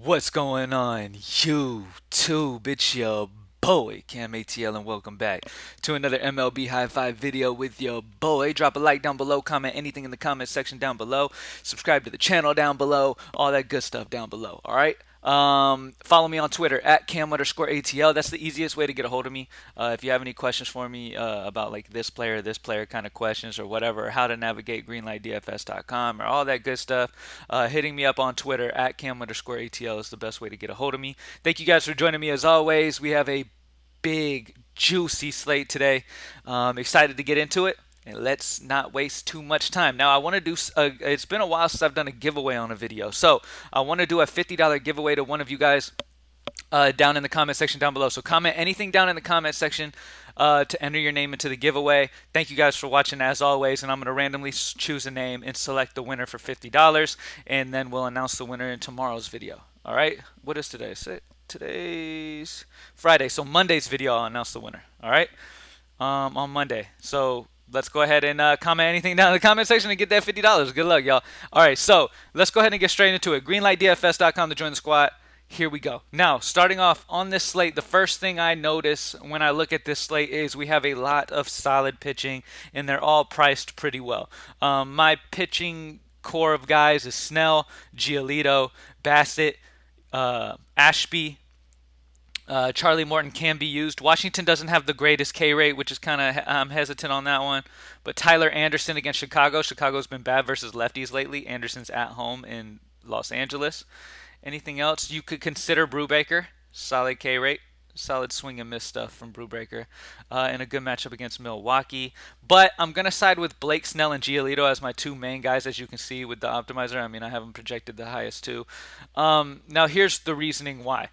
What's going on, YouTube? It's your boy, Cam ATL, and welcome back to another MLB High Five video with your boy. Drop a like down below, comment anything in the comment section down below, subscribe to the channel down below, all that good stuff down below, alright? Follow me on Twitter at Cam_ATL. That's the easiest way to get a hold of me. If you have any questions for me about like this player kind of questions or whatever, or how to navigate greenlightdfs.com or all that good stuff, hitting me up on Twitter at Cam_ATL is the best way to get a hold of me. Thank you guys for joining me as always. We have a big, juicy slate today. Excited to get into it. And let's not waste too much time. Now, I want to do, it's been a while since I've done a giveaway on a video. So, I want to do a $50 giveaway to one of you guys down in the comment section down below. So, comment anything down in the comment section to enter your name into the giveaway. Thank you guys for watching as always. And I'm going to randomly choose a name and select the winner for $50. And then we'll announce the winner in tomorrow's video. All right? What is today? Today's Friday. So, Monday's video, I'll announce the winner. All right? On Monday. So let's go ahead and comment anything down in the comment section and get that $50. Good luck, y'all. All right, so let's go ahead and get straight into it. Greenlightdfs.com to join the squad. Here we go. Now, starting off on this slate, the first thing I notice when I look at this slate is we have a lot of solid pitching, and they're all priced pretty well. My pitching core of guys is Snell, Giolito, Bassett, Ashby, Charlie Morton can be used. Washington doesn't have the greatest K rate, which is kind of I'm hesitant on that one. But Tyler Anderson against Chicago. Chicago's been bad versus lefties lately. Anderson's at home in Los Angeles. Anything else you could consider? Brubaker, solid K rate, solid swing and miss stuff from Brubaker, and a good matchup against Milwaukee. But I'm gonna side with Blake Snell and Giolito as my two main guys, as you can see with the optimizer. I mean, I have them projected the highest too. Now here's the reasoning why.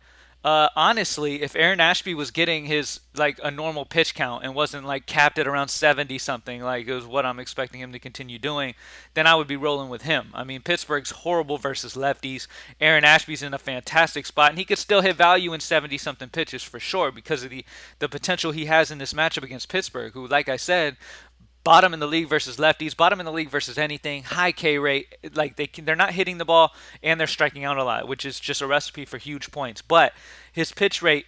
Honestly, if Aaron Ashby was getting his like a normal pitch count and wasn't like capped at around 70 something, like it was what I'm expecting him to continue doing, then I would be rolling with him. I mean, Pittsburgh's horrible versus lefties. Aaron Ashby's in a fantastic spot, and he could still hit value in 70 something pitches for sure because of the potential he has in this matchup against Pittsburgh, who, like I said, bottom in the league versus lefties, bottom in the league versus anything, high K rate. Like they're not hitting the ball and they're striking out a lot, which is just a recipe for huge points. But his pitch rate,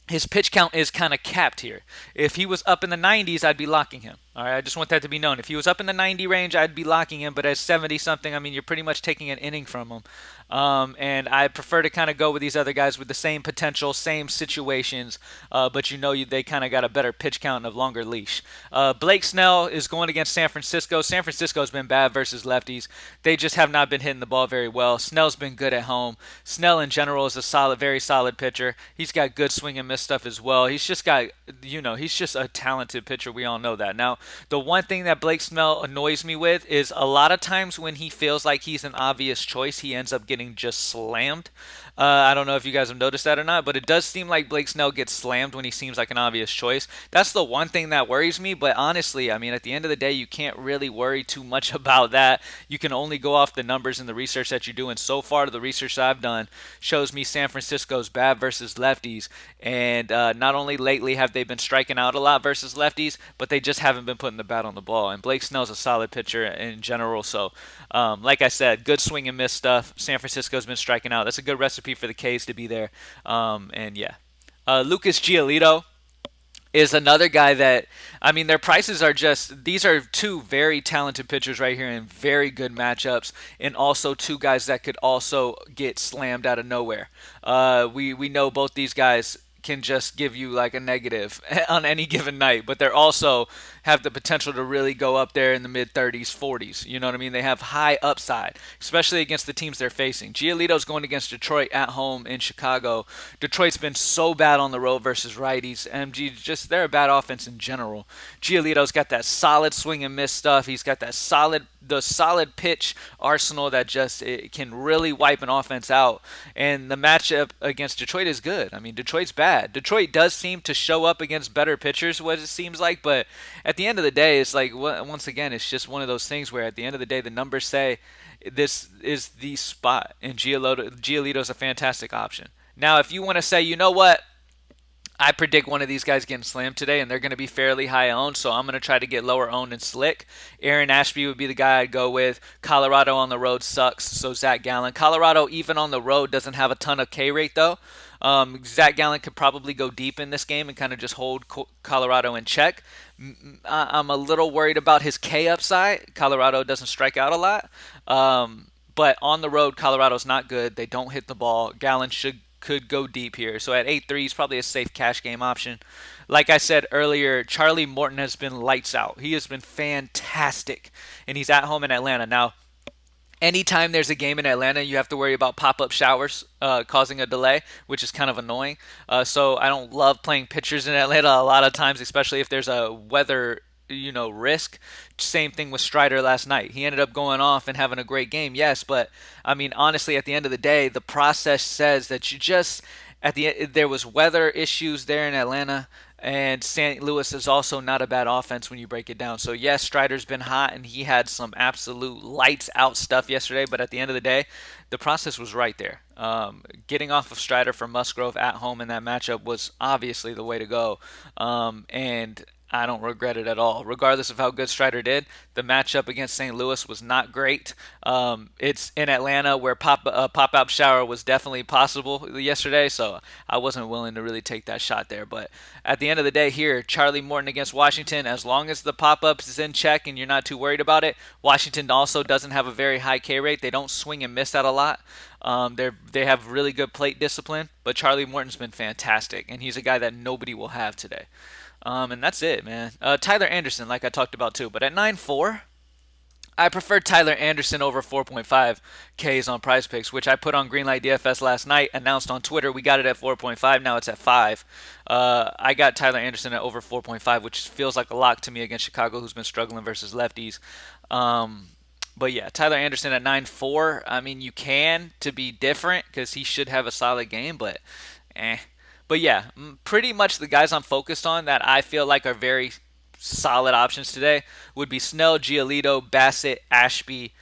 his pitch count is kind of capped here. If he was up in the 90s, I'd be locking him. All right, I just want that to be known. If he was up in the 90 range, I'd be locking him. But at 70 something, I mean, you're pretty much taking an inning from him. And I prefer to kind of go with these other guys with the same potential, same situations, but they kind of got a better pitch count and a longer leash. Blake Snell is going against San Francisco. San Francisco's been bad versus lefties. They just have not been hitting the ball very well. Snell's been good at home. Snell in general is a solid, very solid pitcher. He's got good swing and miss stuff as well. He's just got, he's just a talented pitcher. We all know that. Now, the one thing that Blake Snell annoys me with is a lot of times when he feels like he's an obvious choice, he ends up getting just slammed. I don't know if you guys have noticed that or not, but it does seem like Blake Snell gets slammed when he seems like an obvious choice. That's the one thing that worries me, but honestly, I mean, at the end of the day, you can't really worry too much about that. You can only go off the numbers and the research that you're doing. So far, the research I've done shows me San Francisco's bad versus lefties, and not only lately have they been striking out a lot versus lefties, but they just haven't been putting the bat on the ball. And Blake Snell's a solid pitcher in general, so like I said, good swing and miss stuff. San Francisco's been striking out. That's a good recipe for the K's to be there. And yeah, Lucas Giolito is another guy that, I mean, their prices are just, these are two very talented pitchers right here in very good matchups, and also two guys that could also get slammed out of nowhere. We know both these guys can just give you like a negative on any given night, but they're also have the potential to really go up there in the mid 30s, 40s. You know what I mean? They have high upside, especially against the teams they're facing. Giolito's going against Detroit at home in Chicago. Detroit's been so bad on the road versus righties. MG just they're a bad offense in general. Giolito's got that solid swing and miss stuff. He's got that solid pitch arsenal that just it can really wipe an offense out. And the matchup against Detroit is good. I mean, Detroit's bad. Detroit does seem to show up against better pitchers, what it seems like, but at the end of the day, it's like once again, it's just one of those things where at the end of the day, the numbers say this is the spot, and Giolito's a fantastic option. Now, if you want to say, you know what, I predict one of these guys getting slammed today, and they're going to be fairly high owned. So I'm going to try to get lower owned and slick. Aaron Ashby would be the guy I'd go with. Colorado on the road sucks, so Zach Gallen. Colorado, even on the road, doesn't have a ton of K rate though. Zach Gallen could probably go deep in this game and kind of just hold Colorado in check. I'm a little worried about his K upside. Colorado doesn't strike out a lot. But on the road, Colorado's not good. They don't hit the ball. Gallen could go deep here. So at 8-3, he's probably a safe cash game option. Like I said earlier, Charlie Morton has been lights out. He has been fantastic, and he's at home in Atlanta. Now, anytime there's a game in Atlanta, you have to worry about pop-up showers causing a delay, which is kind of annoying. So I don't love playing pitchers in Atlanta a lot of times, especially if there's a weather risk. Same thing with Strider last night. He ended up going off and having a great game, yes, but I mean honestly, at the end of the day, the process says that you just there was weather issues there in Atlanta, and St. Louis is also not a bad offense when you break it down. So yes, Strider's been hot and he had some absolute lights out stuff yesterday, but at the end of the day, the process was right there. Getting off of Strider for Musgrove at home in that matchup was obviously the way to go, and I don't regret it at all. Regardless of how good Strider did, the matchup against St. Louis was not great. It's in Atlanta where pop-out shower was definitely possible yesterday, so I wasn't willing to really take that shot there. But at the end of the day here, Charlie Morton against Washington, as long as the pop-ups is in check and you're not too worried about it, Washington also doesn't have a very high K rate. They don't swing and miss that a lot. They have really good plate discipline, but Charlie Morton's been fantastic, and he's a guy that nobody will have today. And that's it, man. Tyler Anderson, like I talked about too, but at 9-4, I prefer Tyler Anderson over 4.5 Ks on Prize Picks, which I put on Greenlight DFS last night. Announced on Twitter, we got it at 4.5. Now it's at 5. I got Tyler Anderson at over 4.5, which feels like a lock to me against Chicago, who's been struggling versus lefties. But yeah, Tyler Anderson at 9-4. I mean, you can to be different because he should have a solid game, but eh. But yeah, pretty much the guys I'm focused on that I feel like are very solid options today would be Snell, Giolito, Bassett, Ashby,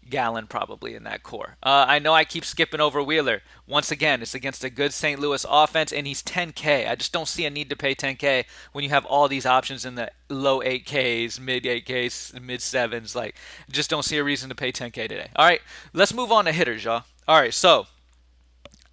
Gallen probably in that core. I know I keep skipping over Wheeler. Once again, it's against a good St. Louis offense, and he's 10K. I just don't see a need to pay 10K when you have all these options in the low 8Ks, mid 8Ks, mid 7s. Like, just don't see a reason to pay 10K today. All right, let's move on to hitters, y'all. All right, so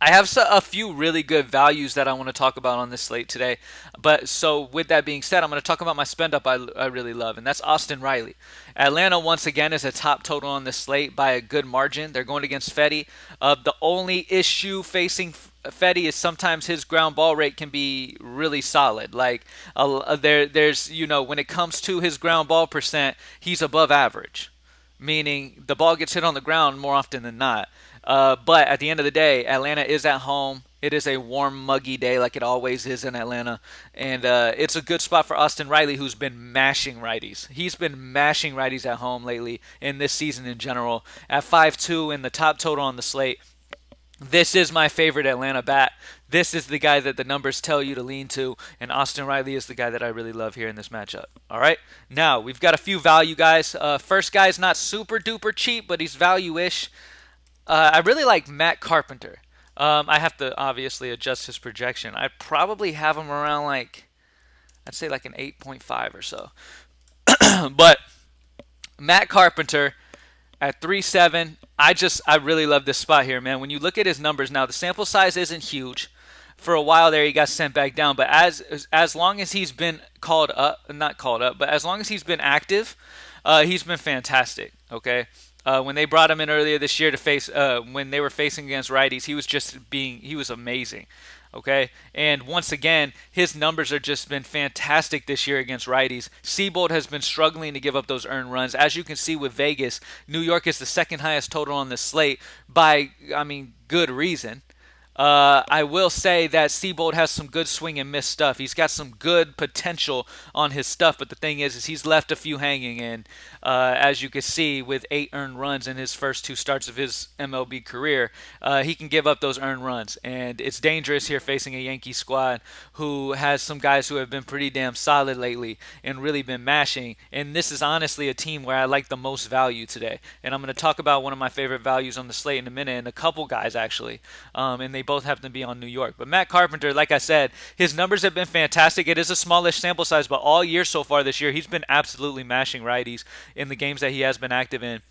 I have a few really good values that I want to talk about on this slate today. But so with that being said, I'm going to talk about my spend up I really love, and that's Austin Riley. Atlanta once again is a top total on this slate by a good margin. They're going against Fetty. The only issue facing Fetty is sometimes his ground ball rate can be really solid. Like there's when it comes to his ground ball percent, he's above average, meaning the ball gets hit on the ground more often than not. But at the end of the day, Atlanta is at home. It is a warm, muggy day like it always is in Atlanta. And it's a good spot for Austin Riley, who's been mashing righties. He's been mashing righties at home lately in this season in general. At 5-2 in the top total on the slate, this is my favorite Atlanta bat. This is the guy that the numbers tell you to lean to, and Austin Riley is the guy that I really love here in this matchup. All right, now we've got a few value guys. First guy's not super duper cheap, but he's value-ish. I really like Matt Carpenter. I have to obviously adjust his projection. I probably have him around I'd say like an 8.5 or so. But Matt Carpenter at 3.7, I really love this spot here, man. When you look at his numbers now, the sample size isn't huge. For a while there, he got sent back down, but as long as he's been called up, not called up, but as long as he's been active, he's been fantastic. Okay. When they brought him in earlier this year to face, when they were facing against righties, he was amazing. Okay, and once again, his numbers are just been fantastic this year against righties. Seabold has been struggling to give up those earned runs. As you can see with Vegas, New York is the second highest total on the slate by, good reason. I will say that Seabold has some good swing and miss stuff. He's got some good potential on his stuff, but the thing is he's left a few hanging. And as you can see, with 8 earned runs in his first 2 starts of his MLB career, he can give up those earned runs. And it's dangerous here facing a Yankee squad who has some guys who have been pretty damn solid lately and really been mashing. And this is honestly a team where I like the most value today. And I'm going to talk about one of my favorite values on the slate in a minute, and a couple guys actually. And they both happen to be on New York. But Matt Carpenter, like I said, his numbers have been fantastic. It is a smallish sample size, but all year so far this year, he's been absolutely mashing righties in the games that he has been active in.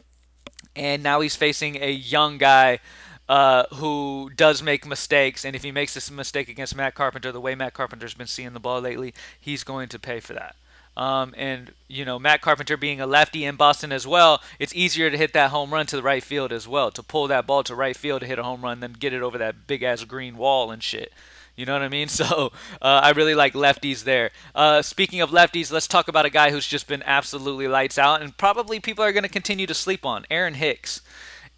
And now he's facing a young guy who does make mistakes. And if he makes this mistake against Matt Carpenter, the way Matt Carpenter's been seeing the ball lately, he's going to pay for that. And Matt Carpenter being a lefty in Boston as well, it's easier to hit that home run to the right field as well, to pull that ball to right field to hit a home run than get it over that big ass green wall and shit. You know what I mean? So I really like lefties there. Speaking of lefties, let's talk about a guy who's just been absolutely lights out, and probably people are going to continue to sleep on, Aaron Hicks.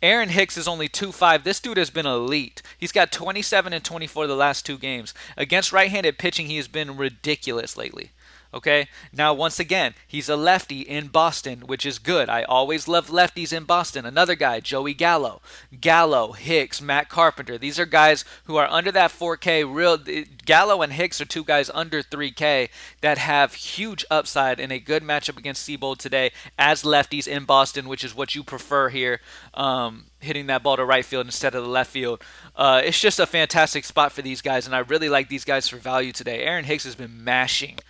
Aaron Hicks is only 2.5. This dude has been elite. He's got 27 and 24 the last two games. Against right-handed pitching, he has been ridiculous lately. Okay? Now, once again, he's a lefty in Boston, which is good. I always love lefties in Boston. Another guy, Joey Gallo. Gallo, Hicks, Matt Carpenter. These are guys who are under that 4K. Gallo and Hicks are two guys under 3K that have huge upside in a good matchup against Seabold today as lefties in Boston, which is what you prefer here, hitting that ball to right field instead of the left field. It's just a fantastic spot for these guys, and I really like these guys for value today. Aaron Hicks has been mashing.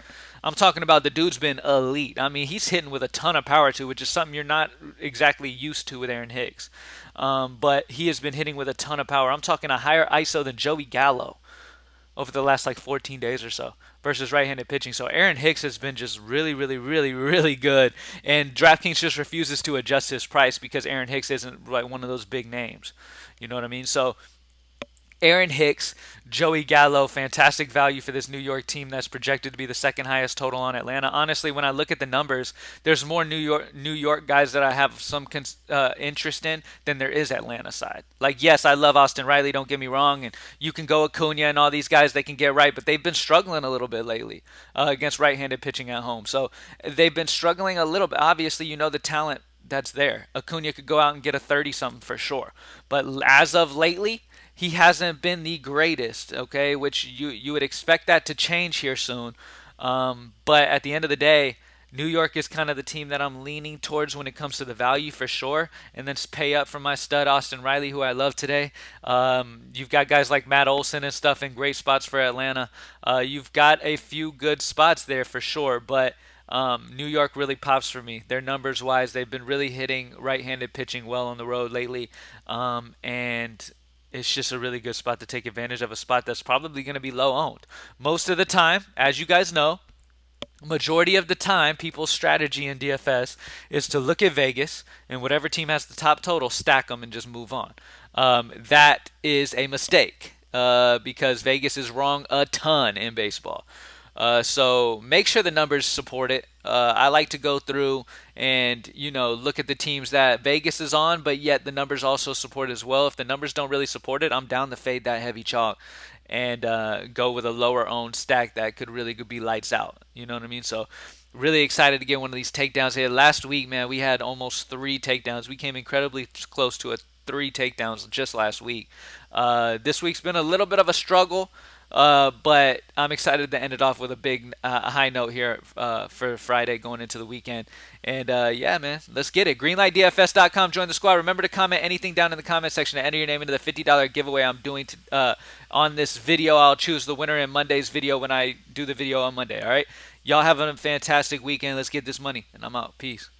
I'm talking about the dude's been elite. I mean, he's hitting with a ton of power too, which is something you're not exactly used to with Aaron Hicks. But he has been hitting with a ton of power. I'm talking a higher ISO than Joey Gallo over the last like 14 days or so versus right-handed pitching. So Aaron Hicks has been just really, really, really, really good. And DraftKings just refuses to adjust his price because Aaron Hicks isn't like one of those big names. You know what I mean? So Aaron Hicks, Joey Gallo, fantastic value for this New York team that's projected to be the second highest total on Atlanta. Honestly, when I look at the numbers, there's more New York guys that I have some interest in than there is Atlanta side. Like, yes, I love Austin Riley, don't get me wrong, and you can go Acuna and all these guys, they can get right, but they've been struggling a little bit lately against right-handed pitching at home. So they've been struggling a little bit. Obviously, the talent that's there. Acuna could go out and get a 30-something for sure. But as of lately, he hasn't been the greatest, okay, which you would expect that to change here soon. But at the end of the day, New York is kind of the team that I'm leaning towards when it comes to the value for sure. And then pay up for my stud, Austin Riley, who I love today. You've got guys like Matt Olson and stuff in great spots for Atlanta. You've got a few good spots there for sure, but New York really pops for me. Their numbers wise, they've been really hitting right-handed pitching well on the road lately. And it's just a really good spot to take advantage of, a spot that's probably going to be low owned. Most of the time, as you guys know, majority of the time, people's strategy in DFS is to look at Vegas and whatever team has the top total, stack them and just move on. That is a mistake because Vegas is wrong a ton in baseball. So make sure the numbers support it. I like to go through and look at the teams that Vegas is on, but yet the numbers also support it as well. If the numbers don't really support it, I'm down to fade that heavy chalk and go with a lower owned stack that could really be lights out. You know what I mean? So really excited to get one of these takedowns here. Last week, man, we had almost 3 takedowns. We came incredibly close to 3 takedowns just last week. This week's been a little bit of a struggle. But I'm excited to end it off with a big high note here for Friday going into the weekend. And yeah, man, let's get it. Greenlightdfs.com. Join the squad. Remember to comment anything down in the comment section to enter your name into the $50 giveaway I'm doing on this video. I'll choose the winner in Monday's video when I do the video on Monday. All right. Y'all have a fantastic weekend. Let's get this money. And I'm out. Peace.